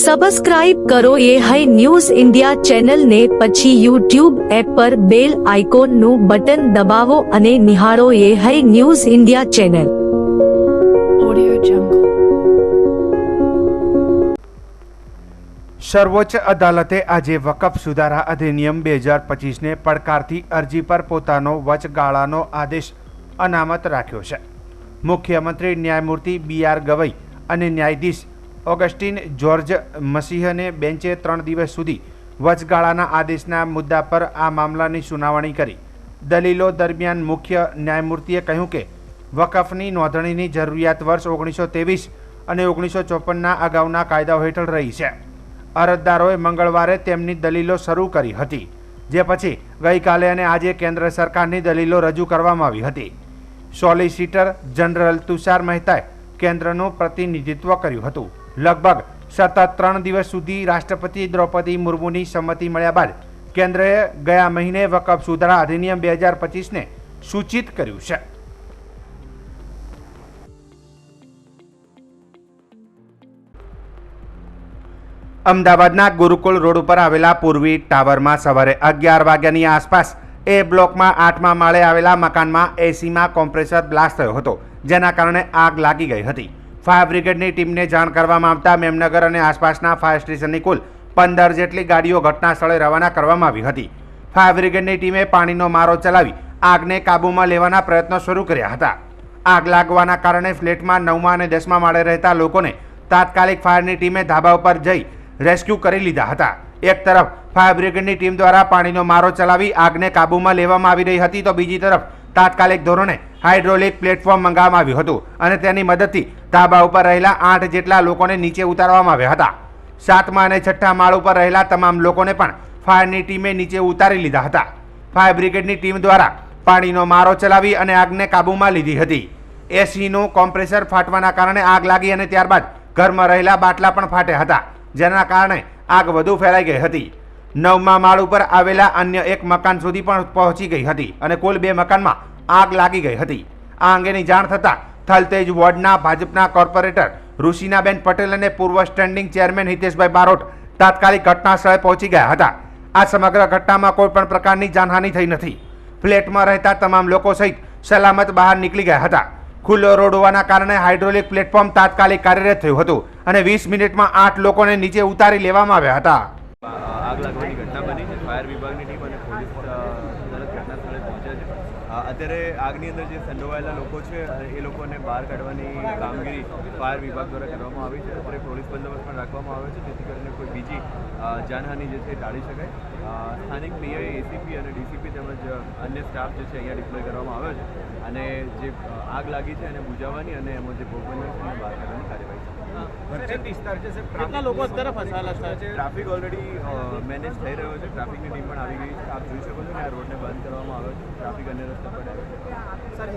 Subscribe કરો એ high news India ચેનલને, પછી યુટ્યુબ એપ પર બેલ આઇકોનનું બટન દબાવો અને નિહાળો એ high news India channel. Audio Jungle. સર્વોચ્ચ અદાલતે આજે વકફ સુધારા અધિનિયમ 2025ને પડકારતી અરજી પર પોતાનો વચગાળાનો આદેશ અનામત રાખ્યો છે. મુખ્યમંત્રી ન્યાયમૂર્તિ BR ગવઈ અને ન્યાયાધીશ ઓગસ્ટિન જ્યોર્જ મસીહને બેન્ચે 3 દિવસ સુધી વચગાળાના આદેશના મુદ્દા પર આ મામલાની સુનાવણી કરી. દલીલો દરમિયાન મુખ્ય ન્યાયમૂર્તિએ કહ્યું કે વકફની નોંધણીની જરૂરિયાત વર્ષ 1923 અને 1954ના અગાઉના કાયદાઓ હેઠળ રહી છે. અરજદારોએ મંગળવારે તેમની દલીલો શરૂ કરી હતી, જે પછી ગઈકાલે અને આજે કેન્દ્ર સરકારની દલીલો રજૂ કરવામાં આવી હતી. સોલિસિટર જનરલ તુષાર મહેતાએ કેન્દ્રનું પ્રતિનિધિત્વ કર્યું હતું. લગભગ સતત 3 દિવસ સુધી રાષ્ટ્રપતિ દ્રૌપદી મુર્મુની સંમતિ મળ્યા બાદ કેન્દ્રએ ગયા મહિને વકફ સુધારા અધિનિયમ 2025ને સૂચિત કર્યું છે. અમદાવાદના ગુરુકુળ રોડ ઉપર આવેલા પૂર્વી ટાવરમાં સવારે 11 વાગ્યાની આસપાસ એ બ્લોકમાં 8મા માળે આવેલા મકાનમાં એસીમાં કોમ્પ્રેસર બ્લાસ્ટ થયો હતો, જેના કારણે આગ લાગી ગઈ હતી. ફાયર બ્રિગેડની ટીમને જાણ કરવામાં આવતા મેમનગર અને આસપાસના ફાયર સ્ટેશનની કુલ 15 જેટલી ગાડીઓ ઘટના સ્થળે રવાના કરવામાં આવી હતી. ફાયર બ્રિગેડની ટીમે પાણીનો મારો ચલાવી આગને કાબૂમાં લેવાના પ્રયત્નો શરૂ કર્યા હતા. આગ લાગવાના કારણે ફ્લેટમાં 9મા અને 10મા માળે રહેતા લોકોને તાત્કાલિક ફાયરની ટીમે ધાબા ઉપર જઈ રેસ્ક્યુ કરી લીધા હતા. એક તરફ ફાયર બ્રિગેડની ટીમ દ્વારા પાણીનો મારો ચલાવી આગને કાબૂમાં લેવામાં આવી રહી હતી, તો બીજી તરફ તાત્કાલિક ધોરણે હાઇડ્રોલિક પ્લેટફોર્મ મંગાવવામાં આવ્યું હતું અને તેની મદદથી ધાબા ઉપર રહેલા 8 જેટલા લોકોને નીચે ઉતારવામાં આવ્યા હતા. 7મા અને 6ઠ્ઠા માળ ઉપર રહેલા તમામ લોકોને પણ ફાયરની ટીમે નીચે ઉતારી લીધા હતા. ફાયર બ્રિગેડની ટીમ દ્વારા પાણીનો મારો ચલાવી અને આગને કાબૂમાં લીધી હતી. એસીનું કોમ્પ્રેસર ફાટવાના કારણે આગ લાગી અને ત્યારબાદ ઘરમાં રહેલા બાટલા પણ ફાટ્યા હતા, જેના કારણે આગ વધુ ફેલાઈ ગઈ હતી. 9મા માળ ઉપર આવેલા અન્ય એક મકાન સુધી પણ પહોંચી ગઈ હતી અને કુલ 2 મકાનમાં આગ લાગી ગઈ હતી. આ અંગેની જાણ થતાં થલતેજ વોર્ડના ભાજપના કોર્પોરેટર ઋષિનાબેન પટેલ અને પૂર્વ સ્ટેન્ડિંગ ચેરમેન હિતેશભાઈ બારોટ તાત્કાલિક ઘટના સ્થળે પહોંચી ગયા હતા. આ સમગ્ર ઘટનામાં કોઈ પણ પ્રકારની જાનહાનિ થઈ નથી. ફ્લેટમાં રહેતા તમામ લોકો સહિત સલામત બહાર નીકળી ગયા હતા. ખુલ્લો રોડ હોવાના કારણે હાઇડ્રોલિક પ્લેટફોર્મ તાત્કાલિક કાર્યરત થયું હતું અને 20 મિનિટમાં 8 લોકોને નીચે ઉતારી લેવામાં આવ્યા હતા. આગ લાગવાની ઘટના બની છે. ફાયર વિભાગની ટીમ અને પોલીસ તરત ઘટના સ્થળે પહોંચ્યા છે. અત્યારે આગની અંદર જે સંડોવાયેલા લોકો છે એ લોકોને બહાર કાઢવાની કામગીરી ફાયર વિભાગ દ્વારા કરવામાં આવી છે. અત્યારે પોલીસ બંદોબસ્ત પણ રાખવામાં આવ્યો છે, જેથી કરીને કોઈ બીજી જાનહાનિ જે છે ટાળી શકાય. સ્થાનિક પીઆઈ, એસીપી અને ડીસીપી તેમજ અન્ય સ્ટાફ જે છે અહીંયા ડિપ્લોય કરવામાં આવ્યો છે અને જે આગ લાગી છે એને બુઝાવવાની અને એમાં જે ભોગ બન્યો છે એને બહાર કાઢવાની કાર્યવાહી છે. ટ્રાફિક ઓલરેડી મેનેજ થઈ રહ્યો છે. ટ્રાફિકની ટીમ પણ આવી ગઈ છે. આપ જોઈ શકો છો કે આ રોડને બંધ કરવામાં આવ્યો છે. ટ્રાફિક અન્ય રસ્તા પર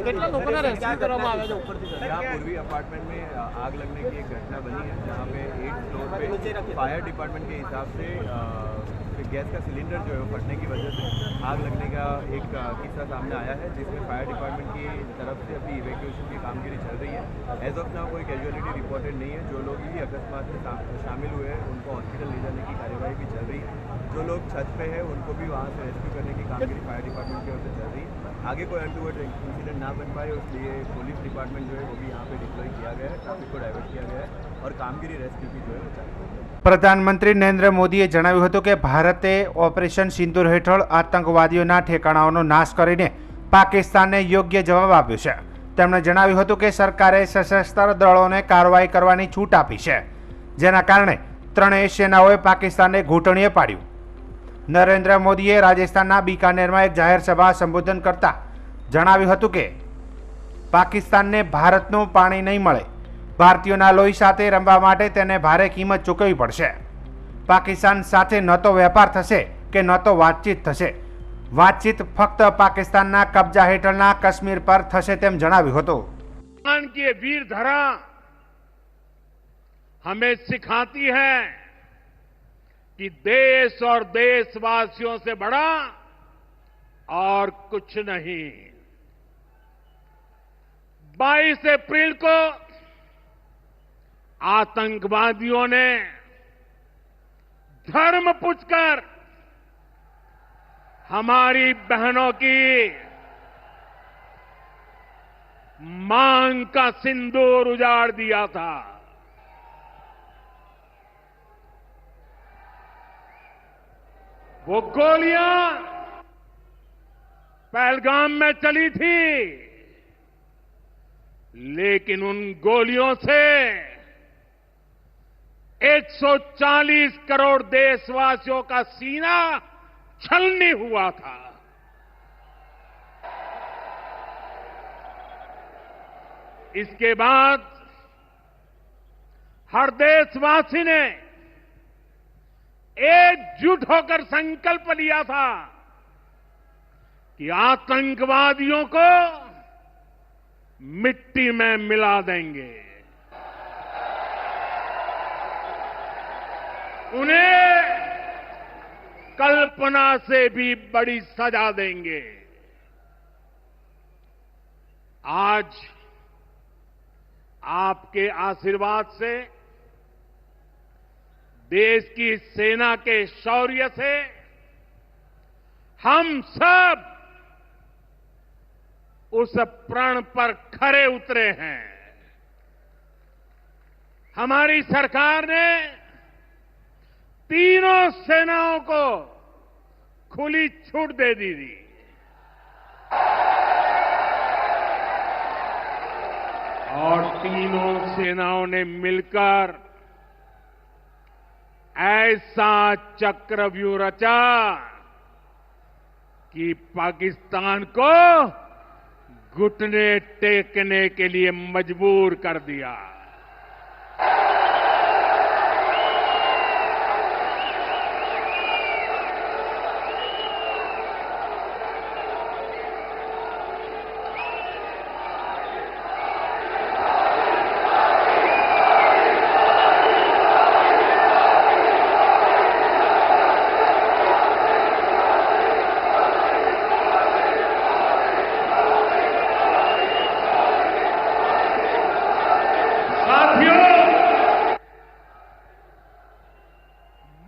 કેટલા લોકોને રેસ્ક્યુ કરવામાં આવ્યા છે ઉપરથી? यहाँ पूर्वी अपार्टमेंट में आग लगने की एक घटना बनी है, जहाँ पे 8 फ्लोर पे फायर डिपार्टमेंट के हिसाब से गैस का सिलेंडर जो है वो फटने की वजह से आग लगने का एक किस्सा सामने आया है, जिसमें फायर डिपार्टमेंट की तरफ से अभी इवैक्यूएशन की कामगिरी चल रही है. एज ऑफ नाउ कोई कैजुअलिटी रिपोर्टेड नहीं है. जो लोग भी अकस्मात में शामिल हुए हैं उनको हॉस्पिटल ले जाने की कार्यवाही भी चल रही है. जो लोग छत पे है उनको भी वहाँ से रेस्क्यू करने की कामगिरी फायर डिपार्टमेंट की ओर से चल रही है. आगे कोई अनटूवर्ड इंसिडेंट ना बन पाए इसलिए पुलिस डिपार्टमेंट जो है वो भी यहाँ पे डिप्लॉय किया गया है. ट्रैफिक को डाइवर्ट किया गया है और कामगिरी रेस्क्यू की जो है वो चालू है. પ્રધાનમંત્રી નરેન્દ્ર મોદીએ જણાવ્યું હતું કે ભારતે ઓપરેશન સિંદૂર હેઠળ આતંકવાદીઓના ઠેકાણાઓનો નાશ કરીને પાકિસ્તાનને યોગ્ય જવાબ આપ્યો છે. તેમણે જણાવ્યું હતું કે સરકારે સશસ્ત્ર દળોને કાર્યવાહી કરવાની છૂટ આપી છે, જેના કારણે ત્રણેય સેનાઓએ પાકિસ્તાનને ઘૂંટણીએ પાડ્યું. નરેન્દ્ર મોદીએ રાજસ્થાનના બિકાનેરમાં એક જાહેર સભા સંબોધન કરતા જણાવ્યું હતું કે પાકિસ્તાનને ભારતનું પાણી નહીં મળે. ભારતીયોના લોહી સાથે રમવા માટે તેને ભારે કિંમત ચૂકવવી પડશે. પાકિસ્તાન સાથે ન તો વેપાર થશે કે ન તો વાતચીત થશે. વાતચીત ફક્ત પાકિસ્તાનના કબજા હેઠળના કાશ્મીર પર થશે તેમ જણાવ્યું હતું. की वीर धरा हमें सिखाती है कि देश और देशवासियों से बड़ा और कुछ नहीं. 22 अप्रैल को आतंकवादियों ने धर्म पूछकर हमारी बहनों की मांग का सिंदूर उजाड़ दिया था। वो गोलियां पहलगाम में चली थी, लेकिन उन गोलियों से 140 करोड़ देशवासियों का सीना छलनी हुआ था। इसके बाद हर देशवासी ने एकजुट होकर संकल्प लिया था कि आतंकवादियों को मिट्टी में मिला देंगे, उन्हें कल्पना से भी बड़ी सजा देंगे। आज आपके आशीर्वाद से, देश की सेना के शौर्य से हम सब उस प्रण पर खरे उतरे हैं। हमारी सरकार ने तीनों सेनाओं को खुली छूट दे दी थी। और तीनों सेनाओं ने मिलकर ऐसा चक्रव्यूह रचा कि पाकिस्तान को घुटने टेकने के लिए मजबूर कर दिया। साथियों,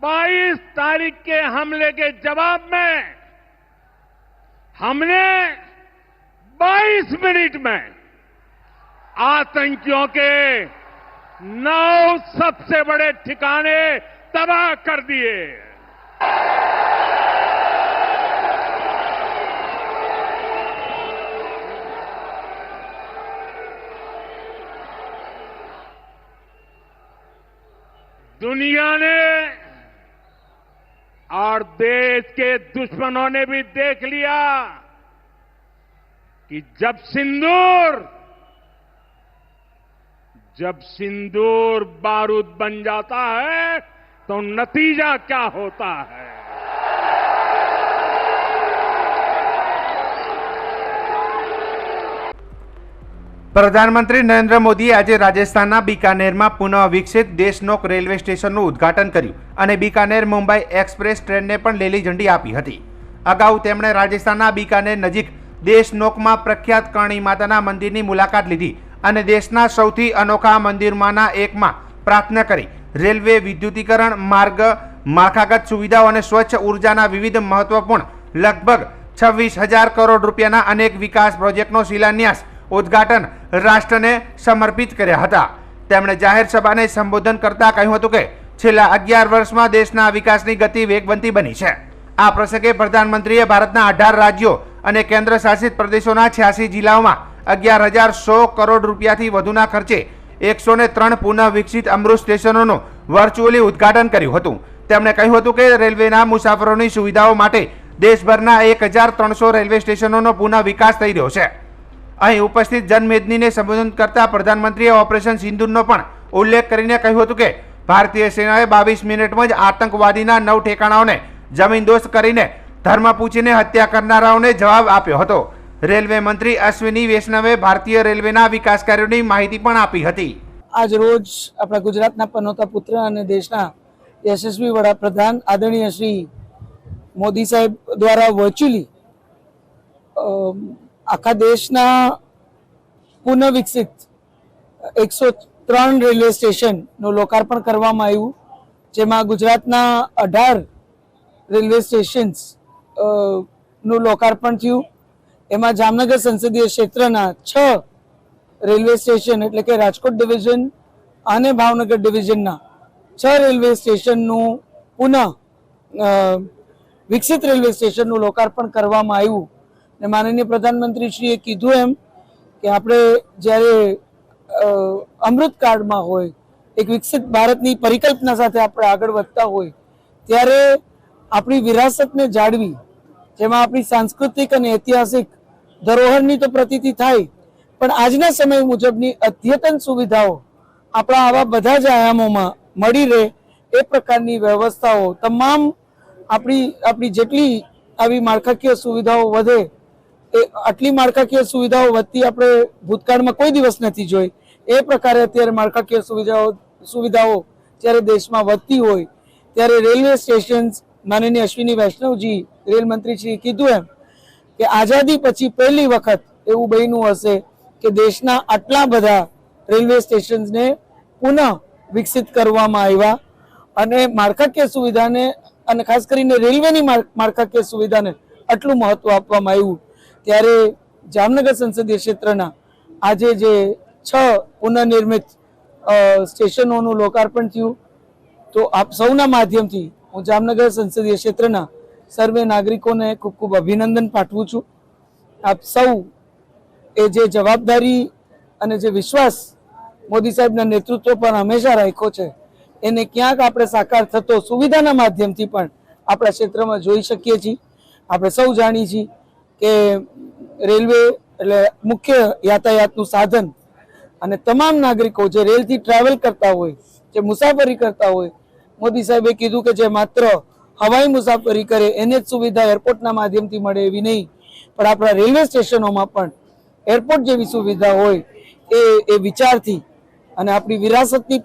22 तारीख के हमले के जवाब में हमने 22 मिनट में आतंकियों के 9 सबसे बड़े ठिकाने तबाह कर दिए। दुनिया ने और देश के दुश्मनों ने भी देख लिया कि जब सिंदूर बारूद बन जाता है तो नतीजा क्या होता है। પ્રધાનમંત્રી નરેન્દ્ર મોદીએ આજે રાજસ્થાનના બિકાનેરમાં પુનઃ વિકસિત દેશનોક રેલવે સ્ટેશનનું ઉદ્ઘાટન કર્યું અને બિકાનેર મુંબઈ એક્સપ્રેસ ટ્રેનને પણ લીલી ઝંડી આપી હતી। અગાઉ તેમણે રાજસ્થાનના બિકાનેર નજીક દેશનોકમાં પ્રખ્યાત કરણી માતાના મંદિરની મુલાકાત લીધી અને દેશના સૌથી અનોખા મંદિરમાંના એકમાં પ્રાર્થના કરી। રેલવે વિદ્યુતીકરણ, માર્ગ, માળખાગત સુવિધાઓ અને સ્વચ્છ ઉર્જાના વિવિધ મહત્વપૂર્ણ લગભગ 26,000 કરોડ રૂપિયાના અનેક વિકાસ પ્રોજેક્ટનો શિલાન્યાસ ઉદ્ઘાટન રાષ્ટ્રને સમર્પિત કર્યા હતા। તેમણે જાહેર સભાને સંબોધન કરતા કહ્યું હતું કે છેલ્લા 11 વર્ષમાં દેશના વિકાસની ગતિ વેગવંતી બની છે। આ પ્રસંગે પ્રધાનમંત્રીએ ભારતના 18 રાજ્યો અને કેન્દ્ર શાસિત પ્રદેશોના 86 જિલ્લાઓમાં 11,100 કરોડ રૂપિયાથી વધુના ખર્ચે 103 પુનઃ વિકસિત અમૃત સ્ટેશનોનું વર્ચ્યુઅલી ઉદ્ઘાટન કર્યું હતું। તેમણે કહ્યું હતું કે રેલવેના મુસાફરોની સુવિધાઓ માટે દેશભરના 1,300 રેલવે સ્ટેશનોનો પુનઃ વિકાસ થઈ રહ્યો છે। અહીં ઉપસ્થિત જનમેદનીને સંબોધન કરતા પ્રધાનમંત્રીએ ઓપરેશન સિંદૂરનો પણ ઉલ્લેખ કરીને કહ્યું હતું કે ભારતીય સેનાએ 22 મિનિટમાં જ આતંકવાદીના 9 ઠેકાણાઓને જમીનદોસ્ત કરીને ધર્મ પૂછીને હત્યા કરનારાઓને જવાબ આપ્યો હતો। રેલવે મંત્રી અશ્વિની વૈષ્ણવે ભારતીય રેલવેના વિકાસ કાર્યોની માહિતી પણ આપી હતી। આજ રોજ આપણા ગુજરાતના પનોતા પુત્ર અને દેશના યશસ્વી વડાપ્રધાન આદરણીય શ્રી મોદી સાહેબ દ્વારા વર્ચ્યુઅલી આખા દેશના પુનઃ વિકસિત 103 રેલવે સ્ટેશનનું લોકાર્પણ કરવામાં આવ્યું, જેમાં ગુજરાતના 18 રેલવે સ્ટેશન્સ નું લોકાર્પણ થયું. એમાં જામનગર સંસદીય ક્ષેત્રના 6 રેલવે સ્ટેશન એટલે કે રાજકોટ ડિવિઝન અને ભાવનગર ડિવિઝનના 6 રેલવે સ્ટેશનનું પુનઃ વિકસિત રેલવે સ્ટેશનનું લોકાર્પણ કરવામાં આવ્યું. ને માનનીય પ્રધાનમંત્રીશ્રીએ કીધું એમ કે આપણે જ્યારે અમૃતકાળમાં હોય, એક વિકસિત ભારતની પરિકલ્પના સાથે આપણે આગળ વધતા હોય ત્યારે આપણી વિરાસતને જાળવી, જેમાં આપણી સાંસ્કૃતિક અને ઐતિહાસિક ધરોહરની તો પ્રતીતિ થાય, પણ આજના સમય મુજબની અદ્યતન સુવિધાઓ આપણા આવા બધા જ આયામોમાં મળી રહે એ પ્રકારની વ્યવસ્થાઓ તમામ આપણી જેટલી આવી માળખાકીય સુવિધાઓ વધે એ આટલી માળખાકીય સુવિધાઓ વધતી આપણે ભૂતકાળમાં કોઈ દિવસ નથી જોઈ. એ પ્રકારે અત્યારે માળખાકીય સુવિધાઓ જ્યારે દેશમાં વધતી હોય ત્યારે રેલવે સ્ટેશન, માનનીય અશ્વિની વૈષ્ણવજી રેલ મંત્રીશ્રીએ કીધું એમ કે આઝાદી પછી પહેલી વખત એવું બન્યું હશે કે દેશના આટલા બધા રેલવે સ્ટેશન્સને પુનઃ વિકસિત કરવામાં આવ્યા અને માળખાકીય સુવિધાને અને ખાસ કરીને રેલવેની માળખાકીય સુવિધાને આટલું મહત્વ આપવામાં આવ્યું. ત્યારે જામનગર સંસદીય ક્ષેત્રના આજે જે 6 પુનઃનિર્મિત સ્ટેશનોનું લોકાર્પણ થયું, તો આપ સૌના માધ્યમથી હું જામનગર સંસદીય ક્ષેત્રના સર્વે નાગરિકોને ખૂબ ખૂબ અભિનંદન પાઠવું છું. આપ સૌ એ જે જવાબદારી અને જે વિશ્વાસ મોદી સાહેબના નેતૃત્વ પર હંમેશા રાખ્યો છે એને ક્યાંક આપણે સાકાર થતો સુવિધાના માધ્યમથી પણ આપણા ક્ષેત્રમાં જોઈ શકીએ છીએ. આપણે સૌ જાણીએ છીએ કે રેલવે એટલે મુખ્ય યાતાયાતનું સાધન અને તમામ નાગરિકો જે રેલથી ટ્રાવેલ કરતા હોય, જે મુસાફરી કરતા હોય, મોદી સાહેબે કીધું કે જે માત્ર હવાઈ મુસાફરી કરે એને જ સુવિધા એરપોર્ટના માધ્યમથી મળે એવી નહીં, પણ આપણા રેલવે સ્ટેશનોમાં પણ એરપોર્ટ જેવી સુવિધા હોય એ વિચારથી અને આપણી વિરાસતની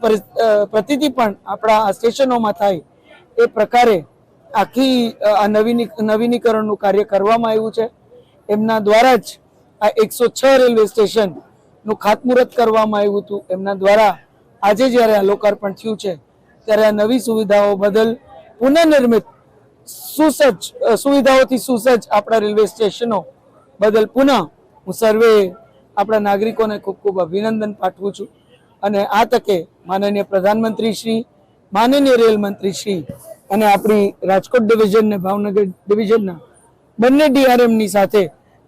પ્રતીતિ પણ આપણા આ સ્ટેશનોમાં થાય એ પ્રકારે આખી આ નવીનીકરણનું કાર્ય કરવામાં આવ્યું છે. એમના દ્વારા જ આ 106 રેલવે સ્ટેશનનું ખાતમુહૂર્ત કરવામાં આવ્યું હતું. એમના દ્વારા આજે જ્યારે આ લોકાર્પણ થયું છે ત્યારે આ નવી સુવિધાઓ બદલ પુનઃનિર્મિત સુવિધાઓથી સુસજ્જ આપણા રેલવે સ્ટેશનો બદલ પુનઃ હું સર્વે આપણા નાગરિકોને ખૂબ ખૂબ અભિનંદન પાઠવું છું. અને આ તકે માનનીય પ્રધાનમંત્રી શ્રી, માનનીય રેલ મંત્રી શ્રી અને આપણી રાજકોટ ડિવિઝન ને ભાવનગર ડિવિઝનના બંને ડીઆરએમની સાથે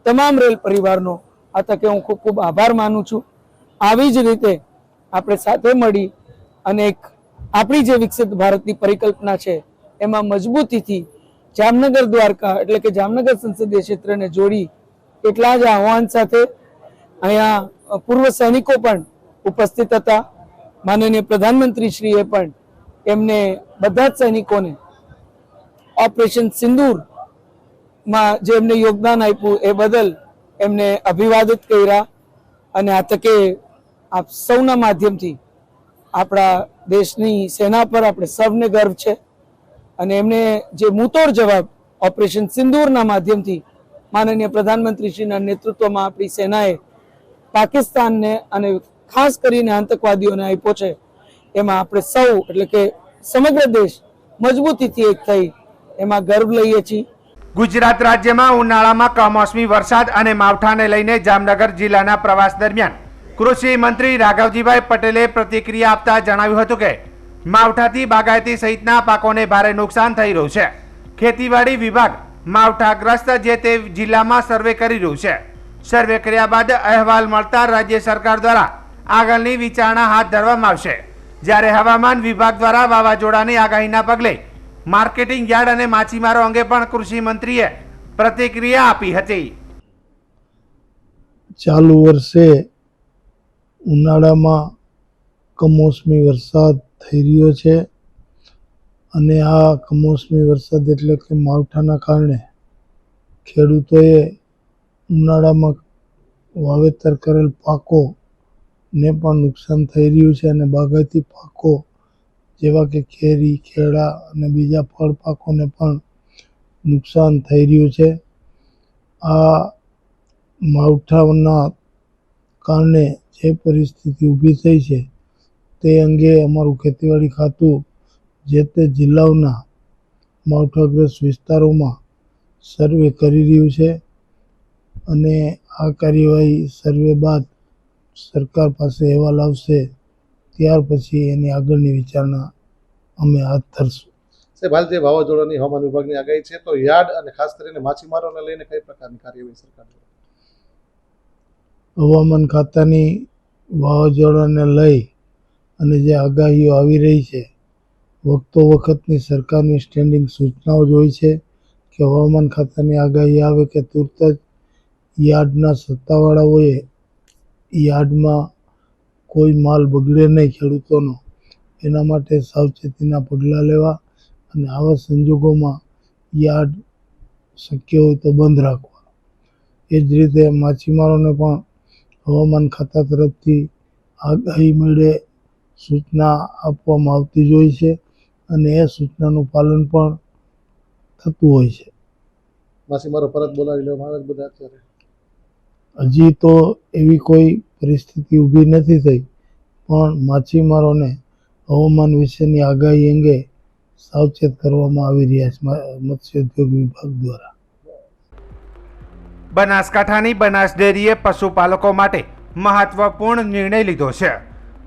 તમામ રેલ પરિવારનો આ તકે હું ખૂબ ખૂબ આભાર માનું છું. આવી જ રીતે આપણે સાથે મળી અને એક આપણી જે વિકસિત ભારતની પરિકલ્પના છે એમાં મજબૂતીથી જામનગર દ્વારકા એટલે કે જામનગર સંસદીય ક્ષેત્રને જોડી એટલા જ આહ્વાન સાથે અહીંયા પૂર્વ સૈનિકો પણ ઉપસ્થિત હતા. માનનીય પ્રધાનમંત્રી શ્રીએ પણ એમને બધા જ સૈનિકોને ઓપરેશન સિંદૂરમાં જે એમને યોગદાન આપ્યું એ બદલ એમને અભિવાદિત કર્યા. અને આ તકે આપ સૌના માધ્યમથી આપણા દેશની સેના પર આપણે સૌને ગર્વ છે. અને એમને જે મુંતોડ જવાબ ઓપરેશન સિંદૂરના માધ્યમથી માનનીય પ્રધાનમંત્રીશ્રીના નેતૃત્વમાં આપણી સેનાએ પાકિસ્તાનને અને ખાસ કરીને આતંકવાદીઓને આપ્યો છે, એમાં આપણે સૌ એટલે કે સમગ્ર દેશ મજબૂતીથી એક થઈ એમાં ગર્વ લઈએ છીએ. ગુજરાત રાજ્યમાં ઉનાળામાં કમોસમી વરસાદ અને માવઠાને લઈને જામનગર જિલ્લાના પ્રવાસ દરમિયાન કૃષિ મંત્રી રાઘવજીભાઈ પટેલે પ્રતિક્રિયા આપતા જણાવ્યું હતું કે માવઠાથી બાગાયતી સહિતના પાકોને ભારે નુકસાન થઈ રહ્યું છે. ખેતીવાડી વિભાગ માવઠાગ્રસ્ત જે તે જિલ્લામાં સર્વે કરી રહ્યું છે. સર્વે કર્યા બાદ અહેવાલ મળતા રાજ્ય સરકાર દ્વારા આગળની વિચારણા હાથ ધરવામાં આવશે. જ્યારે હવામાન વિભાગ દ્વારા વાવાઝોડાની આગાહીના પગલે માર્કેટિંગ યાર્ડ અને માછીમારો અંગે પણ કૃષિ મંત્રીએ પ્રતિક્રિયા આપી હતી. ચાલુ વર્ષે ઉનાળામાં કમોસમી વરસાદ થઈ રહ્યો છે અને આ કમોસમી વરસાદ એટલે કે માવઠાના કારણે ખેડૂતોએ ઉનાળામાં વાવેતર કરેલ પાકોને પણ નુકસાન થઈ રહ્યું છે અને બાગાયતી પાકો જેવા કે કેરી, કેળા અને બીજા ફળ પાકોને પણ નુકસાન થઈ રહ્યું છે. આ માવઠાના કારણે જે પરિસ્થિતિ ઊભી થઈ છે તે અંગે અમારું ખેતીવાડી ખાતું જે તે જિલ્લાઓના માવઠાગ્રસ્ત વિસ્તારોમાં સર્વે કરી રહ્યું છે અને આ કાર્યવાહી સર્વે બાદ સરકાર પાસે અહેવાલ આવશે ત્યાર પછી એની આગળની વિચારણા અમે હાથ ધરશું. સાહેબ, હાલ જે વાવાઝોડાની હવામાન વિભાગની આગાહી છે તો યાર્ડ અને ખાસ કરીને માછીમારોને લઈને કઈ પ્રકારની કાર્યવાહી સરકાર દ્વારા? હવામાન ખાતાની વાવાઝોડાને લઈ અને જે આગાહીઓ આવી રહી છે વખતો વખતની સરકારની સ્ટેન્ડિંગ સૂચનાઓ જ હોય છે કે હવામાન ખાતાની આગાહી આવે કે તુરત જ યાર્ડના સત્તાવાળાઓએ યાર્ડમાં કોઈ માલ બગડે નહીં ખેડૂતોનો એના માટે સાવચેતીના પગલાં લેવા અને આવા સંજોગોમાં યાર્ડ શક્ય હોય તો બંધ રાખવા. એ જ રીતે માછીમારોને પણ હવામાન ખાતા તરફથી આગાહી મેળે સૂચના આપવામાં આવતી જ હોય છે અને એ સૂચનાનું પાલન પણ થતું હોય છે. માછીમારો પરત બોલાવી લેવામાં આવે બધા અત્યારે? હજી તો એવી કોઈ પરિસ્થિતિ ઊભી નથી થઈ પણ માછીમારોને હવામાન વિશેની આગાહી અંગે સાવચેત કરવામાં આવી રહ્યા છે મત્સ્યોદ્યોગ વિભાગ દ્વારા. બનાસકાંઠાની બનાસ ડેરીએ પશુપાલકો માટે મહત્વપૂર્ણ નિર્ણય લીધો છે.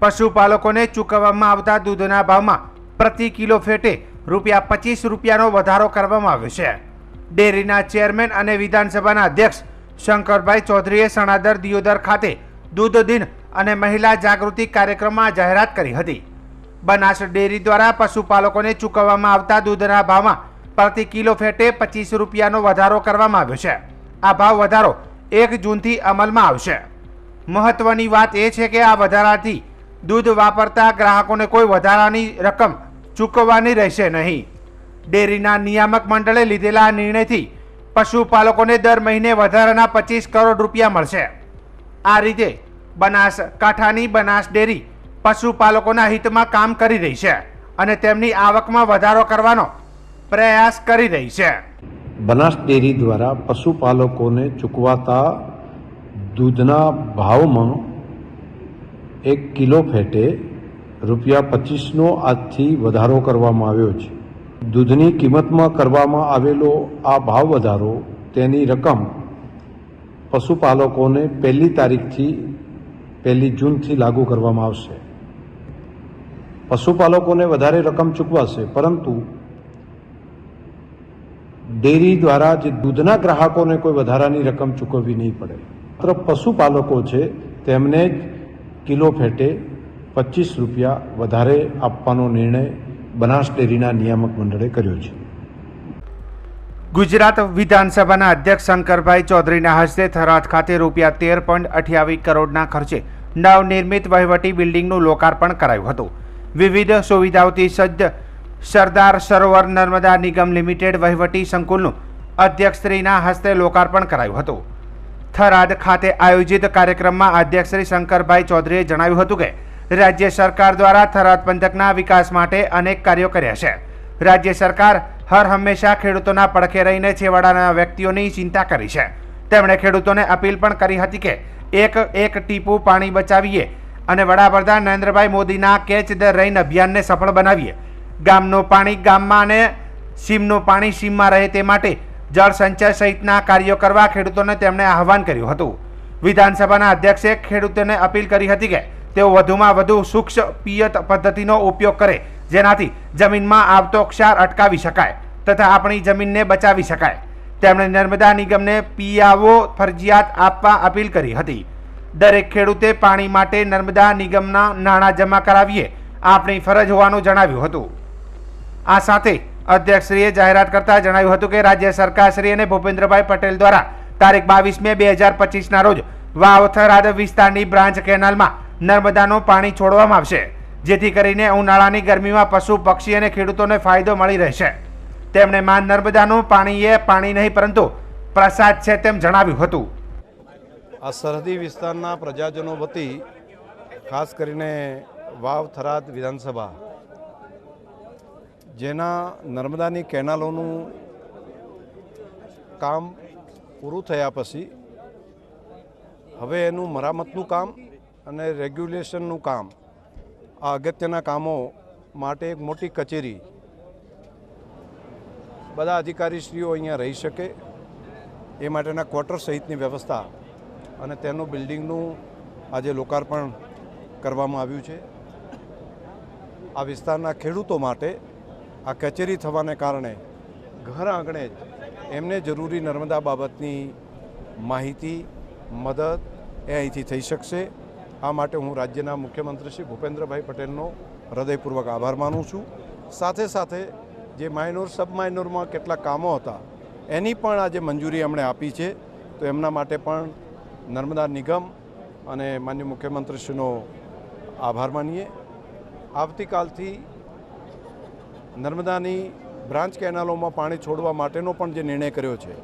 પશુપાલકોને ચૂકવવામાં આવતા દૂધના ભાવમાં પ્રતિ કિલો ફેટે ₹25નો વધારો કરવામાં આવ્યો છે. ડેરીના ચેરમેન અને વિધાનસભાના અધ્યક્ષ શંકરભાઈ ચૌધરીએ સણાદર દિયોદર ખાતે દૂધ દિન અને મહિલા જાગૃતિ કાર્યક્રમમાં જાહેરાત કરી હતી. બનાસ ડેરી દ્વારા પશુપાલકોને ચૂકવવામાં આવતા દૂધના ભાવમાં પ્રતિ કિલો ફેટે ₹25નો વધારો કરવામાં આવ્યો છે. આ ભાવ વધારો 1 જૂનથી અમલમાં આવશે. મહત્વની વાત એ છે કે આ વધારાથી દૂધ વાપરતા ગ્રાહકોને કોઈ વધારાની રકમ ચૂકવવાની રહેશે નહીં. ડેરીના નિયામક મંડળે લીધેલા નિર્ણયથી પશુપાલકોને દર મહિને વધારાના ₹25 કરોડ મળશે. આ રીતે બનાસકાંઠાની બનાસ ડેરી પશુપાલકોના હિતમાં કામ કરી રહી છે અને તેમની આવકમાં વધારો કરવાનો પ્રયાસ કરી રહી છે. બનાસ ડેરી દ્વારા પશુપાલકોને ચૂકવાતા દૂધના ભાવમાં 1 કિલો ફેટે ₹25નો આજથી વધારો કરવામાં આવ્યો છે. દૂધની કિંમતમાં કરવામાં આવેલો આ ભાવ વધારો તેની રકમ પશુપાલકોને 1 તારીખથી 1 જૂનથી લાગુ કરવામાં આવશે. પશુપાલકોને વધારે રકમ ચૂકવાશે પરંતુ ડેરી દ્વારા જે દૂધના ગ્રાહકોને કોઈ વધારાની રકમ ચૂકવવી નહીં પડે. માત્ર પશુપાલકો છે તેમને જ કિલો ફેટે ₹25 વધારે આપવાનો નિર્ણય બનાસ ડેરીના નિયામક મંડળે કર્યો છે. ગુજરાત વિધાનસભાના અધ્યક્ષ શંકરભાઈ ચૌધરીના હસ્તે થરાદ ખાતે ₹13.28 કરોડના ખર્ચે નવનિર્મિત વહીવટી બિલ્ડિંગનું લોકાર્પણ કરાયું હતું. વિવિધ સુવિધાઓથી સજ્જ સરદાર સરોવર નર્મદા નિગમ લિમિટેડ વહીવટી સંકુલનું અધ્યક્ષશ્રીના હસ્તે લોકાર્પણ કરાયું હતું. થરાદ ખાતે આયોજિત કાર્યક્રમમાં અધ્યક્ષ શ્રી શંકરભાઈ ચૌધરીએ જણાવ્યું હતું કે રાજ્ય સરકાર દ્વારા થરાદ પંથકના વિકાસ માટે અનેક કાર્યો કર્યા છે. રાજ્ય સરકાર હર હંમેશા ખેડૂતોના પડખે રહીને છેવાડાના વ્યક્તિઓની ચિંતા કરી છે. તેમણે ખેડૂતોને અપીલ પણ કરી હતી કે એક ટીપું પાણી બચાવીએ અને વડાપ્રધાન નરેન્દ્રભાઈ મોદીના કેચ ધ રેઇન અભિયાનને સફળ બનાવીએ. ગામનું પાણી ગામમાં અને સીમનું પાણી સીમમાં રહે તે માટે જળ સંચય સહિતના કાર્યો કરવા ખેડૂતોને તેમણે આહવાન કર્યું હતું. વિધાનસભાના અધ્યક્ષે ખેડૂતોને અપીલ કરી હતી કે તેઓ વધુમાં વધુ સૂક્ષ્મ પિયત પદ્ધતિનો ઉપયોગ કરે જેનાથી જમીનમાં આવતો ક્ષાર અટકાવી શકાય તથા આપણી જમીનને બચાવી શકાય. તેમણે નર્મદા નિગમને પીઆવો ફરજિયાત આપવા અપીલ કરી હતી. દરેક ખેડૂતે પાણી માટે નર્મદા નિગમના નાણાં જમા કરાવીએ આપણી ફરજ હોવાનું જણાવ્યું હતું. આ સાથે અધ્યક્ષશ્રીએ જાહેરાત કરતા જણાવ્યું હતું કે રાજ્ય સરકારશ્રી અને ભૂપેન્દ્રભાઈ પટેલ દ્વારા તારીખ 22 મે 2025ના રોજ વાવ થરાદ વિસ્તારની બ્રાન્ચ કેનાલમાં નર્મદાનું પાણી છોડવામાં આવશે જેથી કરીને ઉનાળાની ગરમીમાં પશુ પક્ષી અને ખેડૂતોને ફાયદો મળી રહેશે. તેમણે માં નર્મદાનું પાણી એ પાણી નહીં પરંતુ પ્રસાદ છે તેમ જણાવ્યું હતું. આ સરહદી વિસ્તારના પ્રજાજનો વતી ખાસ કરીને વાવ થરાદ વિધાનસભા જેના નર્મદાની કેનાલોનું કામ પૂરું થયા પછી હવે એનું મરામતનું કામ અને રેગ્યુલેશનનું કામ આ અગત્યના કામો માટે એક મોટી કચેરી બધા અધિકારીશ્રીઓ અહીંયા રહી શકે એ માટેના ક્વાર્ટર સહિતની વ્યવસ્થા અને તેનું બિલ્ડિંગનું આજે લોકાર્પણ કરવામાં આવ્યું છે. આ વિસ્તારના ખેડૂતો માટે આ કચેરી થવાને કારણે ઘર આંગણે જ એમને જરૂરી નર્મદા બાબતની માહિતી મદદ એ અહીંથી થઈ શકશે. આ માટે હું રાજ્યના મુખ્યમંત્રી શ્રી ભૂપેન્દ્રભાઈ પટેલનો હૃદયપૂર્વક આભાર માનું છું. સાથે સાથે જે માઇનોર સબ માઇનોરમાં કેટલા કામો હતા એની પણ આજે મંજૂરી એમણે આપી છે, તો એમના માટે પણ નર્મદા નિગમ અને માન્ય મુખ્યમંત્રીશ્રીનો આભાર માનીએ. આવતીકાલથી નર્મદાની બ્રાન્ચ કેનાલોમાં પાણી છોડવા માટેનો પણ જે નિર્ણય કર્યો છે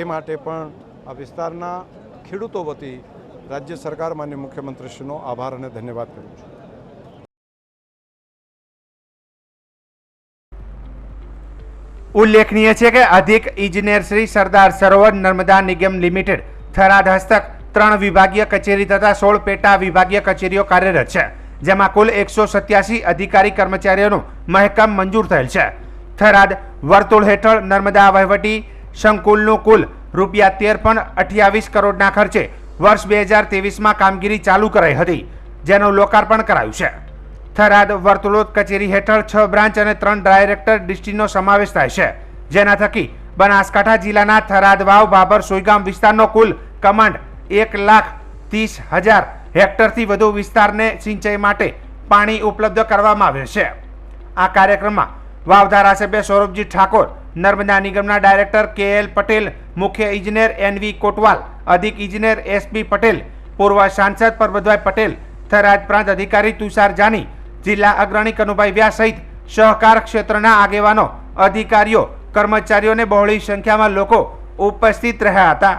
એ માટે પણ આ વિસ્તારના ખેડૂતો વતી રાજ્ય સરકાર માન્ય મુખ્યમંત્રીશ્રીનો આભાર અને ધન્યવાદ કરું છું. ઉલ્લેખનીય છે કે અધિક ઇજનેર શ્રી સરદાર સરોવર નર્મદા નિગમ લિમિટેડ થરાદ હસ્તક 3 વિભાગીય કચેરી તથા 16 પેટા વિભાગીય કચેરીઓ કાર્યરત છે, જેમાં કુલ 187 અધિકારી કર્મચારીઓનું મહેકમ મંજૂર થયેલ છે. થરાદ વર્તુળ હેઠળ નર્મદા વહીવટી સંકુલનું કુલ ₹13.28 કરોડના ખર્ચે વર્ષ 2023માં કામગીરી ચાલુ કરાઈ હતી, જેનું લોકાર્પણ કરાયું છે. થરાદ વર્તુળોત કચેરી હેઠળ 6 બ્રાન્ચ અને 3 ડાયરેક્ટર ડિસ્ટ્રિક્ટનો સમાવેશ થાય છે, જેના થકી બનાસકાંઠા જિલ્લાના થરાદ વાવ બાબર સોયગામ વિસ્તારનો કુલ કમાન્ડ 1,30,000 હેક્ટરથી વધુ વિસ્તારને સિંચાઈ માટે પાણી ઉપલબ્ધ કરવામાં આવે છે. આ કાર્યક્રમમાં વાવ ધારાસભ્ય સૌરભજી ઠાકોર, નર્મદા નિગમના ડાયરેક્ટર KL પટેલ, મુખ્ય ઇજનેર NV કોટવાલ, અધિક ઇજનેર SP પટેલ, પૂર્વ સાંસદ પરબતભાઈ પટેલ, થરાદ પ્રાંત અધિકારી તુષાર જાની, જિલ્લા અગ્રણી કનુભાઈ વ્યાસ સહિત સહકાર ક્ષેત્રના આગેવાનો, અધિકારીઓ, કર્મચારીઓને બહોળી સંખ્યામાં લોકો ઉપસ્થિત રહ્યા હતા.